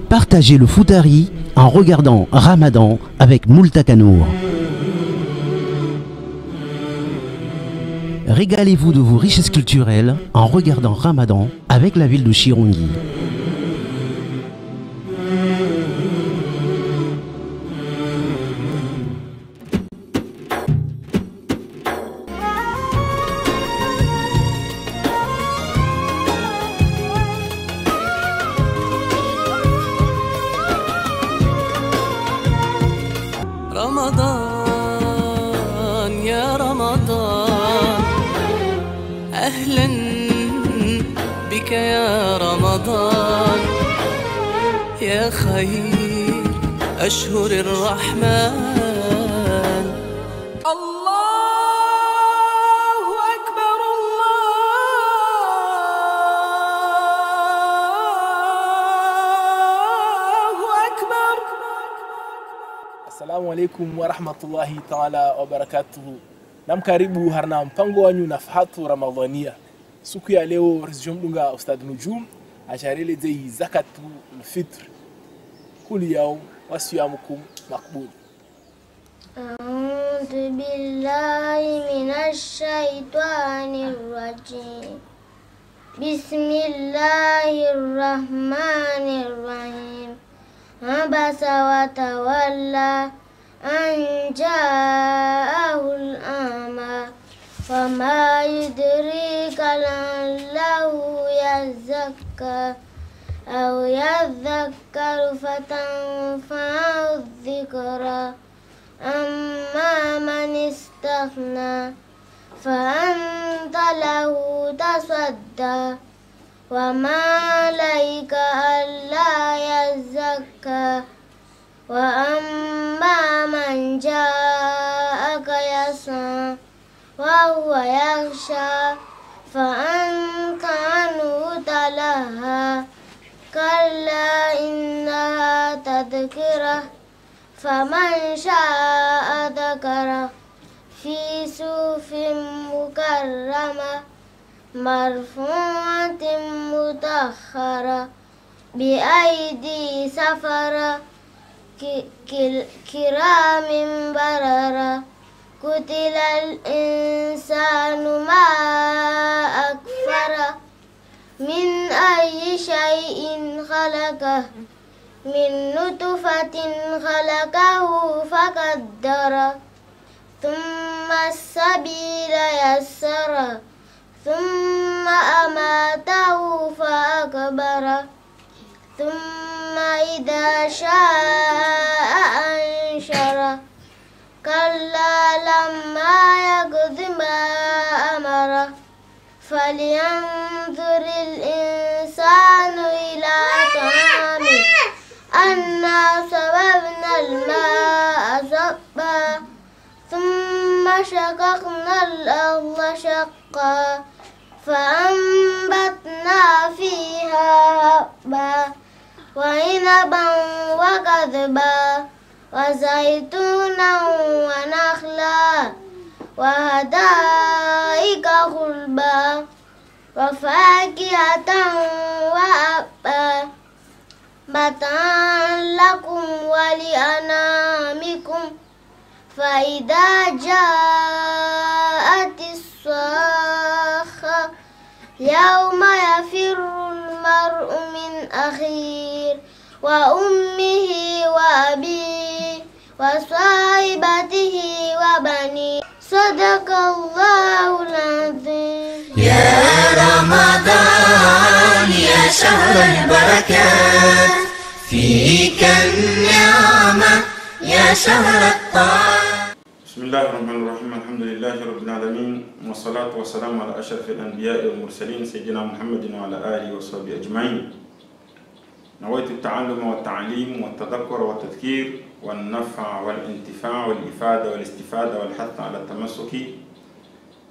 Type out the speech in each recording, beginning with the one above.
Partagez le Foutari en regardant Ramadan avec Moultakanour. Régalez-vous de vos richesses culturelles en regardant Ramadan avec la ville de Chirongi. رمضان يا رمضان أهلا بك يا رمضان يا خير أشهر الرحمن الله أكبر الله أكبر. Assalamu alaikum wa rahmatullahi ta'ala wa barakatuhu. Namkaribu harna mpango wanyu nafahatu Ramadhania. Siku ya leo rizijomdunga Ustadh Nujum asharele zai zakatu al-fitr. Kuli yaum wasiyamukum makbul. أعوذ بالله من الشيطان الرجيم بسم الله الرحمن الرحيم عبس وتولى أن جاءه الأعمى وما يدريك لعله يزكى أو يذكر فتنفعه الذكرى أما من استغنى فأنت له تصدى وما عليك ألا يزكى وأما من جاءك يسعى وهو يخشى فأنت عنه تلهى كلا إنها تذكرة فمن شاء ذكره في صحف مكرمة مرفوعة مطهرة بأيدي سفرة كرام بررة قتل الإنسان ما أكفره من أي شيء خلقه من نطفة خلقه فقدره ثم السبيل يسره ثم أماته فأكبره ثم إذا شاء أنشره كلا لما يقض ما أمره فلينظر الإنسان إلى طعامه أنا صببنا الماء صبا ثم شققنا الأرض شقا فأنبتنا فيها حبا وعنبا وقضبا وزيتونا ونخلا وحدائق غلبا وفاكهة وأبا متاعا لكم ولأنعامكم فإذا جاءت الصاخة يوم يفر المرء من أخيه وأمه وأبيه وصاحبته وبنيه صدق الله العظيم. يا رمضان يا شهر البركات فيك النعمة يا شهر الطاعات. بسم الله الرحمن الرحيم. الحمد لله رب العالمين والصلاة والسلام على أشرف الأنبياء والمرسلين سيدنا محمد وعلى آله وصحبه أجمعين. نويت التعلم والتعليم والتذكر والتذكير والنفع والانتفاع والإفادة والاستفادة والحث على التمسك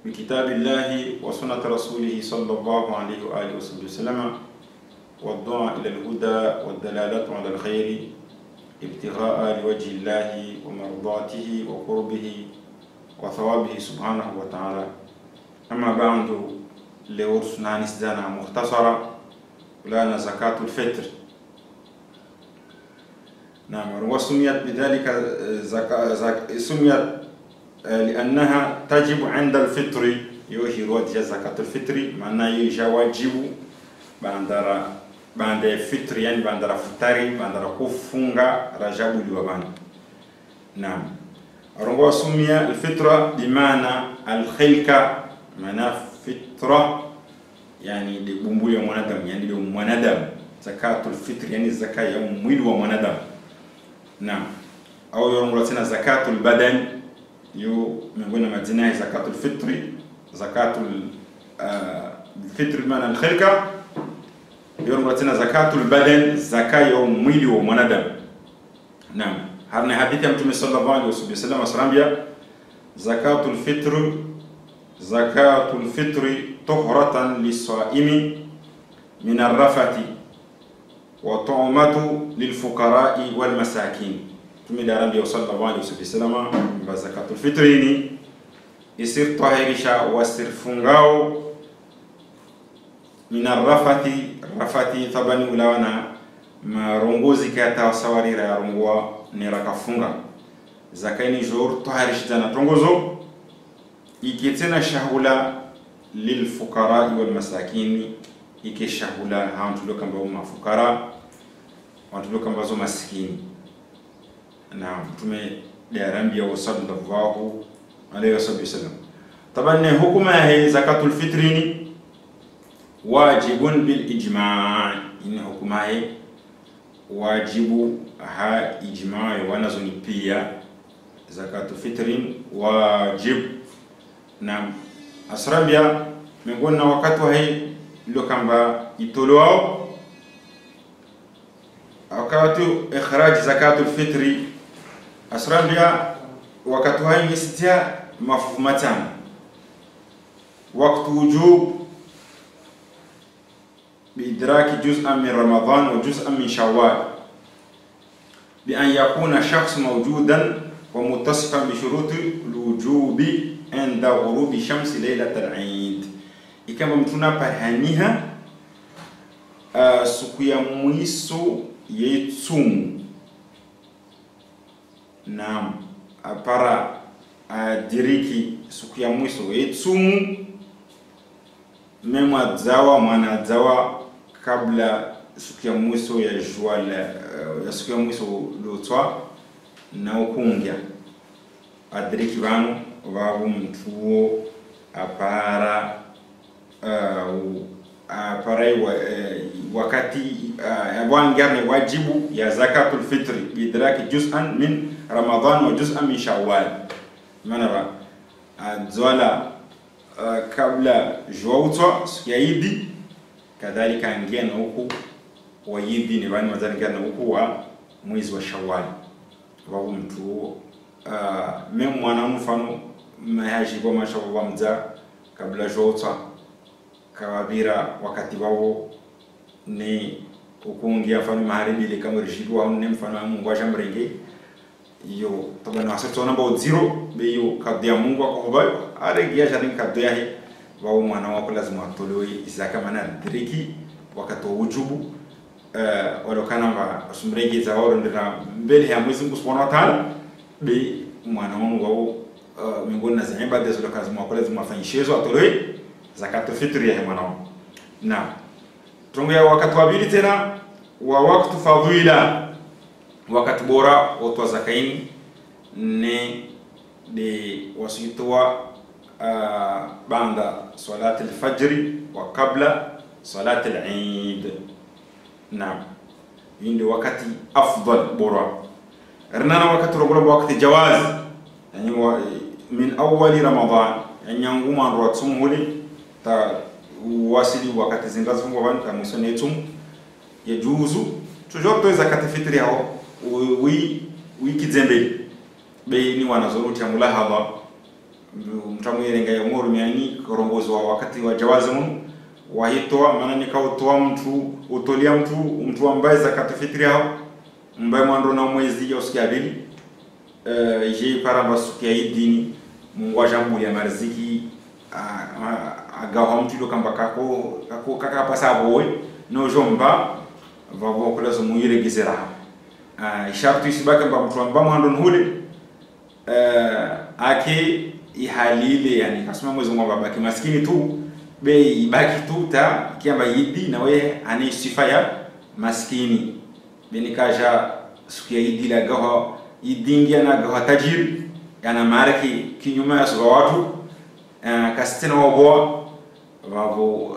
بكتاب الله وسنة رسوله صلى الله عليه وآله وسلم والدعاء إلى الهدى والدلالة على الخير ابتغاء لوجه الله ومرضاته وقربه وثوابه سبحانه وتعالى. أما بعد لورسنا نسدنا مختصرة ولا زكاة الفطر. نعم. وسميت بذلك سميت لأنها تجب عند الفطر. يوجي روت زكاة الفطر معناه يجي واجب بعد الفطر، يعني بعد الفطر بعد كفونغا رجب اليوبان. نعم. رغم سمي الفطرة بمعنى الخلقة، معنى فطرة يعني لبمبول ومندم، يعني لمندم. زكاة الفطر يعني زكاة يوم ميل ومندم. نعم. أو يوم رتنا زكاة البدن يو من قلنا مدينة زكاة الفطر. زكاة الفطر بمعنى الخلقة. يوم رتنا زكاة البدن زكاة يوم ميل ومندم. نعم. هذا حديث يمتم صلى الله عليه وسلم أسرامبيا زكاة الفطر طهرة للصائم من الرفث وطعمة للفقراء والمساكين. تمي دارم صلى الله عليه وسلم بزكاة الفطر ني يصير طاهرشا ويصير فنغاو من الرفث. الرفث طبعا ولانا ما رونغوزي كاتا سواري را رونغوا نيرا كفونغا زكايني جور طاهرش دانا تونغوزو يكيتنا شهولا للفقراء والمساكين. يكي شهولا هانتلو كم بوما فقراء وانتلو كم بوما مسكين. نعم. تمي دارم صلى الله عليه وسلم. طبعا حكمها هي زكاة الفطر واجب بالإجماع. إن حكمها هي واجب ها إجماع ونزل بيا زكاة الفطر واجب. نعم. أسرابيا من قلنا وقتها هي لو كان با يتولوا وقت إخراج زكاة الفطر. أسرابيا وقتها يستيا مفهومتان: وقت وجوب بإدراك جزءا من رمضان وجزءا من شوال بأن يكون شخص موجودا ومتصفا بشروط الوجوب عند غروب شمس ليلة العيد. إكما متنا برهانيها سكويا مويسو يتسوم. نعم. أبارا diriki siku ya mwisho etsumu mema zawa mwana zawa kabla siku ya mwisho ya jua ya siku ya mwisho lotwa na ukungia adiriki banu babu mtuo apara wakati abwangane wajibu ya zakatul fitri bidraki juz'an min ramadan wa juz'an min shawwal. Manaba azwala kabla jwautwa siku ya Idi kadhalika angia na huku wa Idi ni bani mazangia na huku wa mwezi wa Shawwal. Babu mtu memu mwana mfano mahaji kwa mashawa mza kabla jwautwa kawabira wakati wao ni ukungia mfano maharibi ile kama rishidu au ne mfano Mungu ajamrenge yo tabana aseto namba 0 be yo kadya Mungu akobayo aregia jani kadya he wao mwana wako lazima atolewe zaka maana diriki wakati wa wujubu wala kana ba sumrege za wao ndira mbele ya Mwenyezi Mungu Subhanahu wa Ta'ala be mwana wao miongoni na zimba dezo lazima wako lazima afanyishezo atolewe zakatul fitri ya mwana wao. Na tungia wakati wa pili tena wa wakati fadhila wakati bora watu wa zakaini ni de wasitoa banda salati al-fajr wa kabla salati al-eid. Naam. Hii wakati afdal bora. Rnana wakati rogola wakati jawaz yani min awwal ramadan yani nguma ndo tsumuli ta wasili wakati zingazo ngwa kama msone yajuzu toujours to zakati fitri hao wiki zembe be ni wanazoroti amulahaba mtamuyerenga ya umuru miani korongozo wa wakati wa jawazi mun wahitoa maana nikautoa mtu utolia mtu ambaye zakati fitri hao mbaye mwando na mwezi ya usikiabili je paramba sukia idini Mungu ajambu ya marziki agawa mtu kamba kako kaka pasabo no jomba vavo kula zo muire gizera shartu isibaka mba mtu amba mwando nhule ake ihalile yani kasema mwezi mwa babaki maskini tu be ibaki tu ta kiamba yidi na we ani sifa ya maskini beni kaja sukia yidi la gaho yidingia na gaho tajiri yana maraki kinyuma ya sura watu kasitena wabo vavo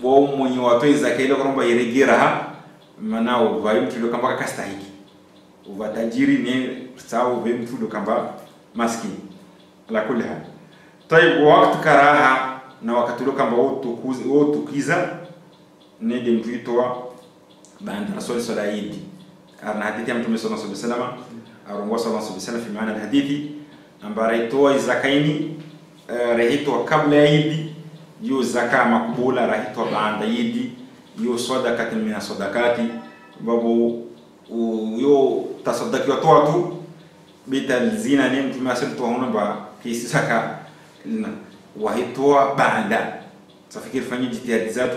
wo mwenye watu izakaile kwamba yeregira ha manao vaimtulo kamba kastahiki uvatajiri ne sawa vimtulo kamba maskini ala kulli hal طيب وقت كراها na wakati ule kamba tukiza ne de mtuitoa banda rasul sallallahu alayhi arna hadithi ya mtume sallallahu alayhi wasallam arungwa sallallahu alayhi wasallam fi maana alhadithi ambara itoa zakaini rehitwa kabla ya idi yu zaka makbula rehitwa baada idi yu sadaqatin min sadaqati babu yu tasaddaqi watoa tu bitalzina ni mtume asemtoa hono ba kisi zaka wahitoa baada tafikiri fanye jitihadi zatu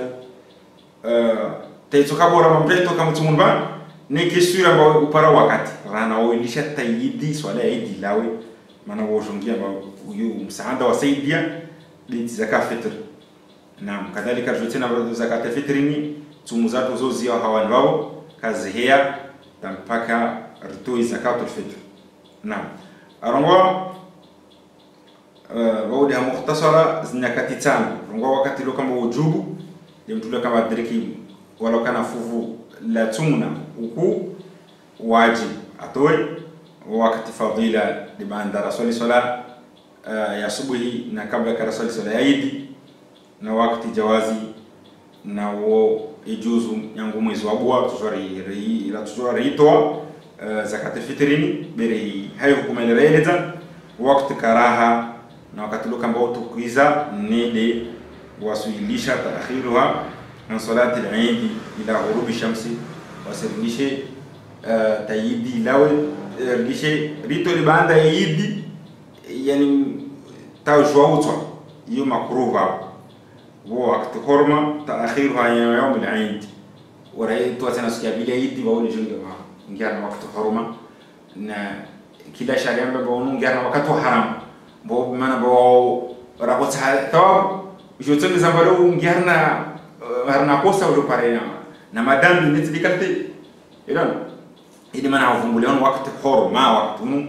taitoka bora mpeto kama tumunba ni kisura ba upara wakati rana oilisha tayidi swala idi lawe maana wojungia ba uyu msaada wasaidia binti zakat fitr naam kadhalika jotina zakat fitr ni tumuzatu zozi hawan wao kazi hia tampaka rtoi zakatul fitr naam arongwa وودها مختصرة زنكاتي تام رنقوا وقت لو كان وجوبه يمتلو كما دركي ولو كان فوفو لا تمنا وكو واجب أتوي وقت فضيلة لبعض رسول صلاة يا صبحي نقبل كرسول صلاة يدي نوقت جوازي نو يجوز ينقوم يزوابوا تجاري لا تجاري توا زكاة الفطرين بري هاي حكومة الرئيلة وقت كراها na wakati ule kamba utukiza nile wasuilisha taakhiruha an salati al-eid ila ghurubi shamsi wasilishe tayidi lawe lishe rito libanda ya idi yani tawjwautwa hiyo makruha wa wakati horma taakhiruha yawm al-eid waraitu tena sikia bila idi baone junga ngana wakati horma na kila sharia mbona ngana wakati haram bo mana bo rakota to jotoni zambalo ngiarna harna kosa ulo parena na madam ni difficulty idan idi mana avumbule on wakati horma wakati nu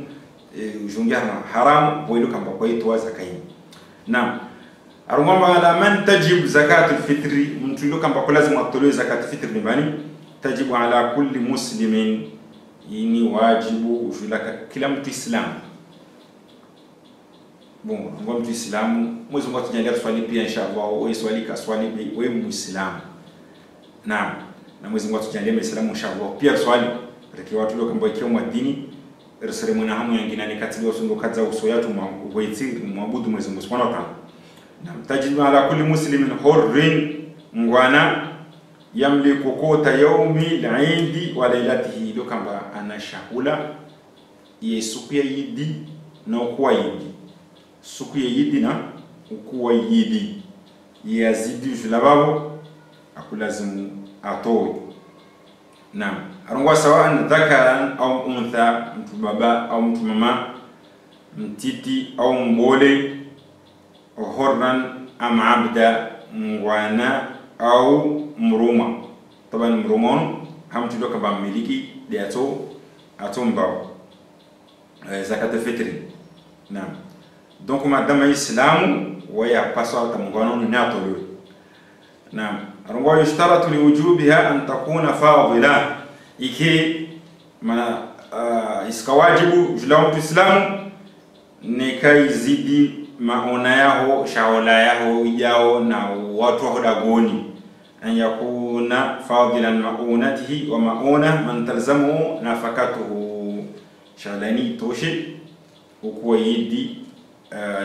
jungiarna haram boilu kamba ko itwa zakai na arumama ala man tajib zakatul fitri mtulo kamba ko lazima atolo zakatul fitri ni bani tajibu ala kulli muslimin yini wajibu julaka kila mtu islam bon ngom tu islamu mwezi mmoja tunaendelea swali pia inshallah wewe swali ka swali wewe muislamu naam na mwezi mmoja tunaendelea muislamu inshallah pia swali kwa watu leo kamba ikiwa mwadini risale mwana hamu yangina ni katili wasungo kaza uso yatu mwaiti mwabudu mwezi Mungu subhanahu wa ta'ala naam tajibu ala kulli muslimin hurrin ngwana yamliku quta yawmi al-eid wa laylatihi leo kamba ana shahula yesu pia yidi na kwa yidi suku ya yidi na ukuwa yidi yazidi julababo akulazimu atoe naam arungwa sawa dhakaran au untha mtu baba au mtu mama mtiti au mbole horran am abda ngwana au mruma taban mrumon hamtu doka ba miliki de atomba zakat fitri naam donc madama islamu waya paswa tamgano natolo naam arungwa yushtaratu liwujubiha an takuna fadila iki mana iskawajibu julamu islamu nekai zidi maona yao shaola yao yao na watu hodagoni an yakuna fadilan maunatihi wa mauna man talzamu nafakatuhu shalani toshi ukuwa yidi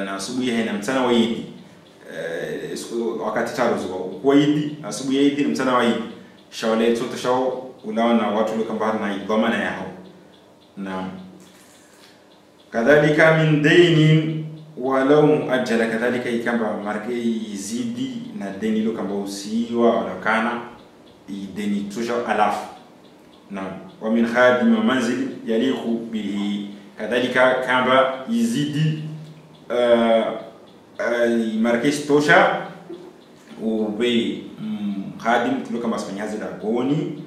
na asubuhi haina mchana wa yidi wakati taro zuwa ukuwa yidi asubuhi ya yidi na mchana wa yidi shaola yetu shao unaona watu lokambara na idhamana yao na kadhalika min dainin walau muajjala kadhalika ikamba marke izidi na deni lo kamba usiwa wala kana deni toujours alaf na wa min khadim manzil yaliqu bihi kadhalika kamba izidi marke stosha ube khadim lo kamba sfanyazi la goni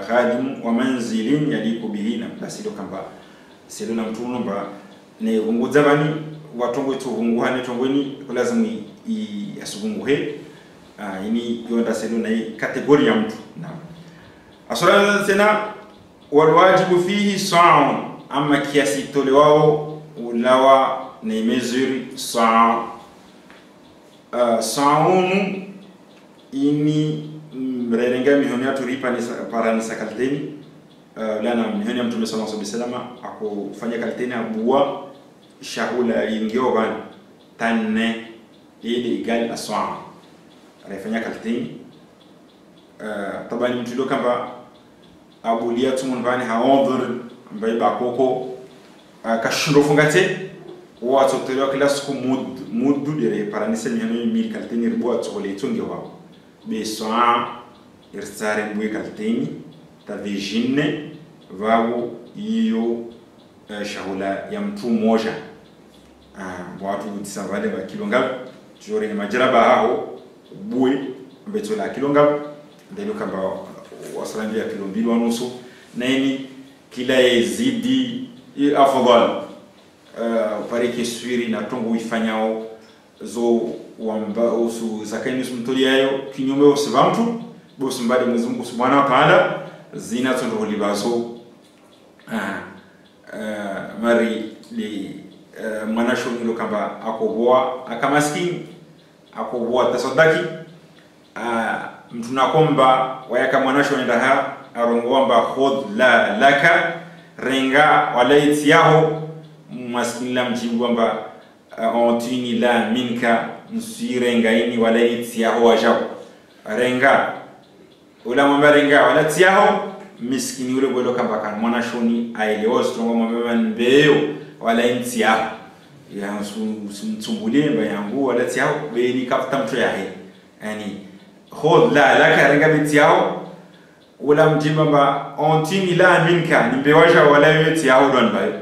khadim wa manzilin yaliqu bihi na basilo kamba selo na mtuno ba ne unguza bani watongo tuvunguha ne tongoni lazima asubunguhe ini yonda selo na kategoria ya mtu na asura tena walwajibu fihi sa'un amma kiasi tolewao ulawa ne mesure sa'un ini mrerenga mihonia turipa ni parani sakalteni lana mihani mtume sallallahu alaihi wasallam akufanya kalteni abua shahula ingeo ban tanne ili igal aswa alifanya kalteni tabani mtulo kamba abulia tumun bani haondhur ambaye bakoko kashindo fungate wato tolo kila siku muddu dire paranise mihani mil kalteni ribwa tsole tunge wao be swa irsare mbwe kalteni tavijine vao hiyo shahula ya mtu mmoja watu tisavale ba kilonga jore ni majiraba hao bue mbeto la kilonga ndio kamba wasalambia kilo 2.5 nani kila yazidi afadhal parike swiri na tongo ifanyao zo wamba usu zakaini sumtoliayo kinyume usibamtu bosi mbali Mwenyezi Mungu Subhanahu wa Ta'ala zina tondo libaso mari li manasho ngilo kamba akoboa akamaskini akoboa tasadaki mtu nakomba wayaka manasho nenda ha arongomba khud la laka renga walaiti yao maskini la mjibu kwamba ontini la minka nsirenga ini walaiti yao wajao renga ula mbarenga walaiti yao miskini ule bwelo kamba kan mwana shoni aelewa strongo mwaman beyo wala inti yao ya mtumbulie mba yangu wala ti yao beni kapta mtu yahe yani khod la laka renga binti yao ula mjimba mba ontini la minka nimbewaja wala yoti yao don bayo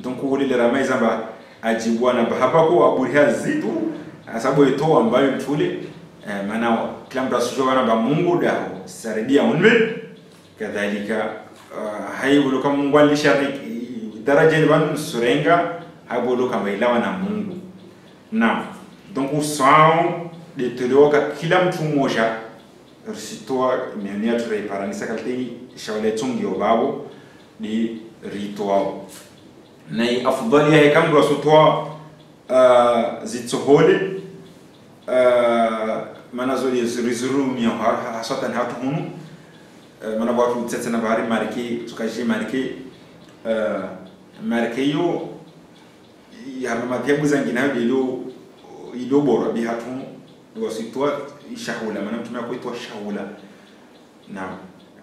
donc ule ramaiza mba ajibwa na bahapako aburiha zitu asabu yeto ambayo mtule maana kila mtu asijua na ba Mungu da saredia unme kadhalika haibulu kama Mungu alishariki daraja ni surenga haibulu kama ilawa na Mungu na donc sao de teloka kila mtu mmoja risitoa imenia tureparanisa kalteni shawale tungi obabo di ritual na afdali ya kamdu asutoa zitsohole manazoli rizuru mio hasatan hatu hunu mana watu tsetse na bari mariki tukaji mariki marikeyo ya mamatia buzangina ilo bora bi hatu wasitwa shahula mana mtumia kuitwa shahula na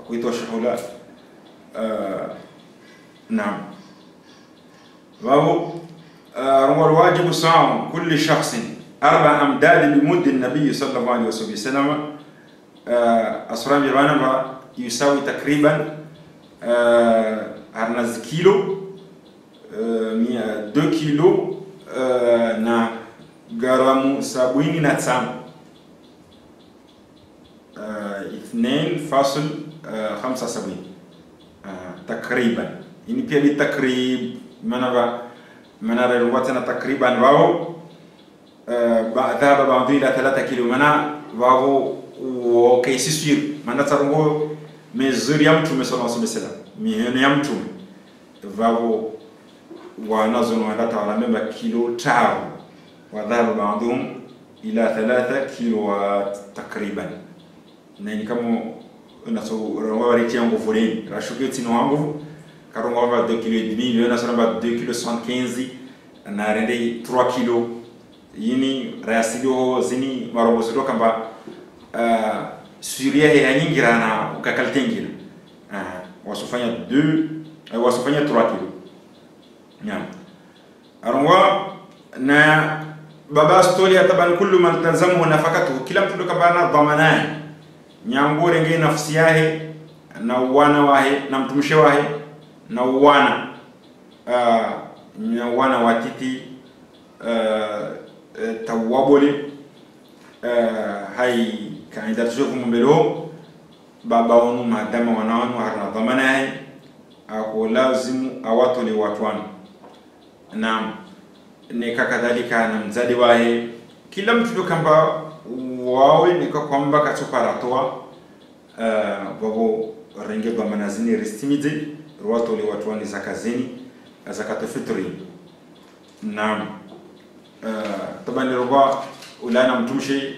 kuitwa shahula na wao الواجب صوم كل شخص 4 أمداد بمد النبي صلى الله عليه وسلم أسرام يبانا يساوي تقريبا أرناز كيلو 2 كيلو نا غرام سابويني نتسام 2.75 تقريبا يعني بيالي تقريب منارا الواتنا تقريبا واو ذهب بعض إلى 3 كيلو منا واو وكيسي سير منا ترونغو مزور يمتو صلى الله عليه وسلم ميهن يمتو واو ونظن ولا تعالى مما كيلو تاو وذهب بعضهم إلى 3 كيلوات تقريبا نين كمو نسو رواريتي يانغو فورين راشوكيتي نوانغو karongo 2 kg et demi le nasamba 2 kg 115 na rende 3 kg yini rasidio zini maroboso kamba suria ya nyingira na ukakaltengira wasofanya 3 kg nyam arwa na baba stolia taban kullu man talzamu nafaqatuhu kila mtu kabana dhamana nyangure ngi nafsi yake na wana wahe na mtumishi wahe na wana watiti tawabole hai kaida tujofu mbelo baba wanu madama wanawanu harna dhamana ako lazimu awatole watu wanu na nika kadhalika na mzadi wahe kila mtu kamba wawe nika kwamba katuparatoa babo renge dhamana zini ristimide watole watu wani zakazini zakatu fitri na tabani roba ulana mtumshi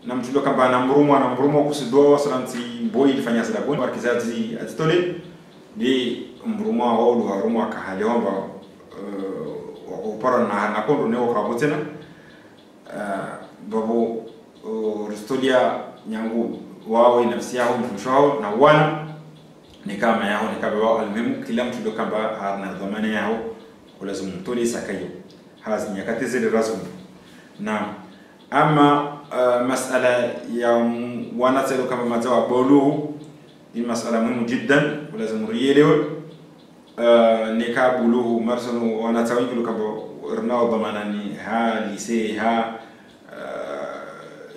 na mtulo kamba na mrumo kusidwa salanti boy ilifanya sadabuni markizazi atitole di mrumo au harumo akahali wamba upara na kondo ne wakabotena babo ristolia nyangu wao nafsi yao mtumshao na wana ni kama yao ni kama wao almuhimu kila mtu kamba harna dhamana yao lazima mtoli sakayo hazi nyakati zile rasmi na ama masala ya wana telo kama mazawa bolu ni masala muhimu jiddan lazima rielewe nikabuluhu marsanu wana tawingu kamba rnao dhamana ni ha lycée ha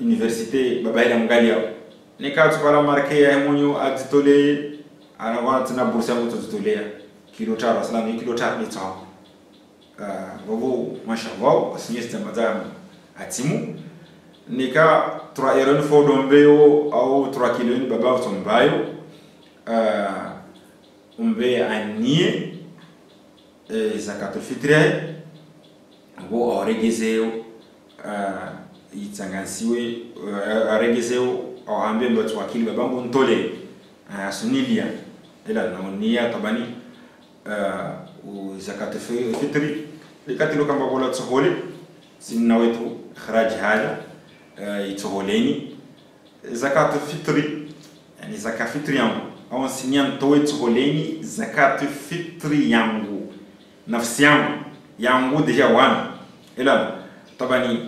université babaila mgalia nikatu para marke ya munyu atitole ana wana tena bursa mtu tutolea kilo tara salami kilo tara ni tao mashallah asinyesta madam atimu nika 3 euro fodombeyo au 3 kilo ni baba tombayo umbe anie zakatul fitri go oregezeo itsangansiwe oregezeo au hambe mtu wakili babangu ntole sunilia ila naonia tabani zakatul fitri likatilo kamba bola tsohole sinna wetu kharaj hada yitsoholeni zakatul fitri yani zakat fitri yangu au sinyan towe tsoholeni zakat fitri yangu nafsi yangu deja wana ila tabani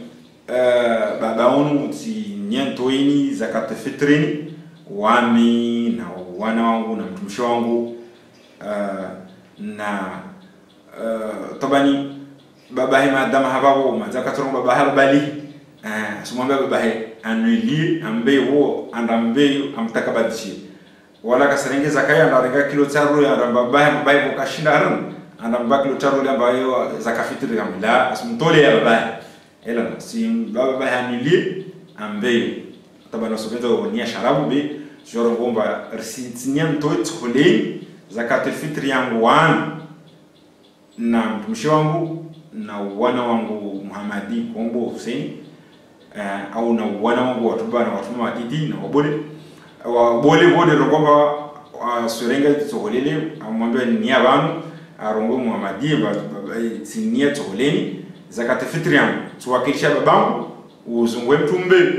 baba onu sinyan toweni zakat fitri wami na wana wangu na mtumishi wangu na tabani baba he madama hababo mazakatoro baba habali sumwambia baba he anuli ambewo andambeyo amtakabadishi wala kasarenge zakaya ndarenga kilo taro ya baba he baba kashinda haram andamba kilo taro ya bayo zakafitri kamila asmtole ya baba ela si baba he anuli ambeyo tabana sobeto nia sharabu be joro ngomba rsintinyan toit khule zakatul fitri yangu wan na mtumishi wangu na wana wangu Muhammadi Kombo Hussein au na wana wangu watuba na watu matiti na wabole rokomba surenga tsoholele amwambia ni abantu arongo Muhammadi sinia tsoholeni zakatul fitri yangu tuwakilisha babangu uzungwe mtumbe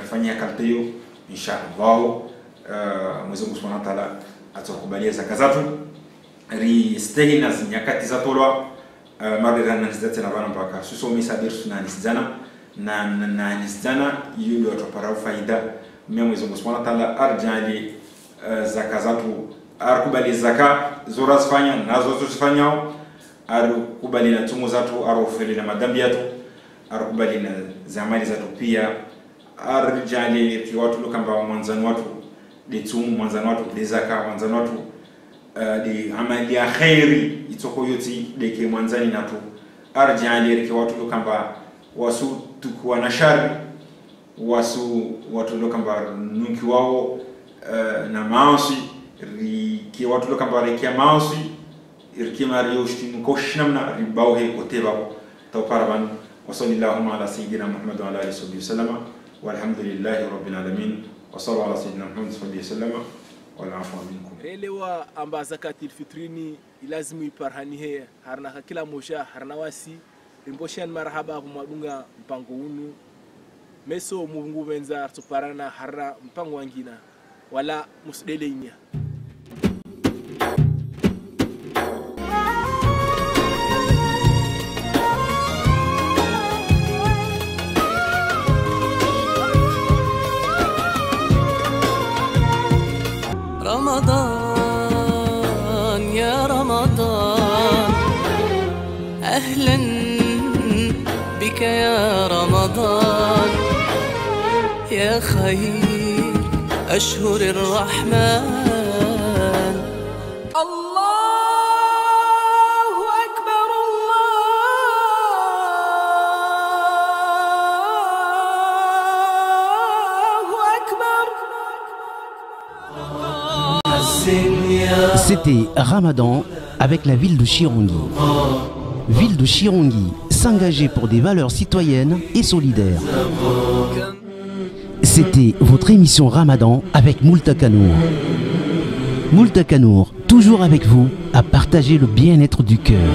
afanyia kalteyo inshallah Mwenyezi Mungu Subhanahu wa Ta'ala atakubalia zakazatu ristehi na nyakati za tolwa marira na nizate na bana mpaka susomi sabir suna nizana na nizana yulo atapara faida Mwenyezi Mungu Subhanahu wa Ta'ala arjali zakazatu arkubali zaka zora zifanya nazo zifanyao arkubali na tumu zatu arofeli na madhambi yatu arkubali na zamani zatu pia arjali ki watu lokamba mwanzani watu de tumu mwanzani watu de zaka mwanzani watu di amali ya khairi itoko yoti deke mwanzani natu arjali ki watu lokamba wasu tukuwa na shari wasu watu lokamba nunki wao na maasi ki watu lokamba rekia maasi irki mario shtin koshnamna ribauhe koteba tawqaraban wa sallallahu ala sayyidina Muhammad wa ala alihi wasallam walhamdulillahi rabbil alamin wa sallallahu ala sayyidina Muhammad sallallahu alayhi wasallam wal afwa minkum elewa amba zakatil fitrini ilazimu iparhanihe harna kila mosha harna wasi rimboshan marhaba kumadunga mpango unu meso mungu wenza tuparana harra mpango wangina wala musdelenya أهلا بك يا رمضان يا خير أشهر الرحمن الله أكبر الله أكبر. C'était Ramadan avec la ville de Chirangui. Ville de Chirangui s'engager pour des valeurs citoyennes et solidaires. C'était votre émission Ramadan avec Moultakanour. Moultakanour, toujours avec vous à partager le bien-être du cœur.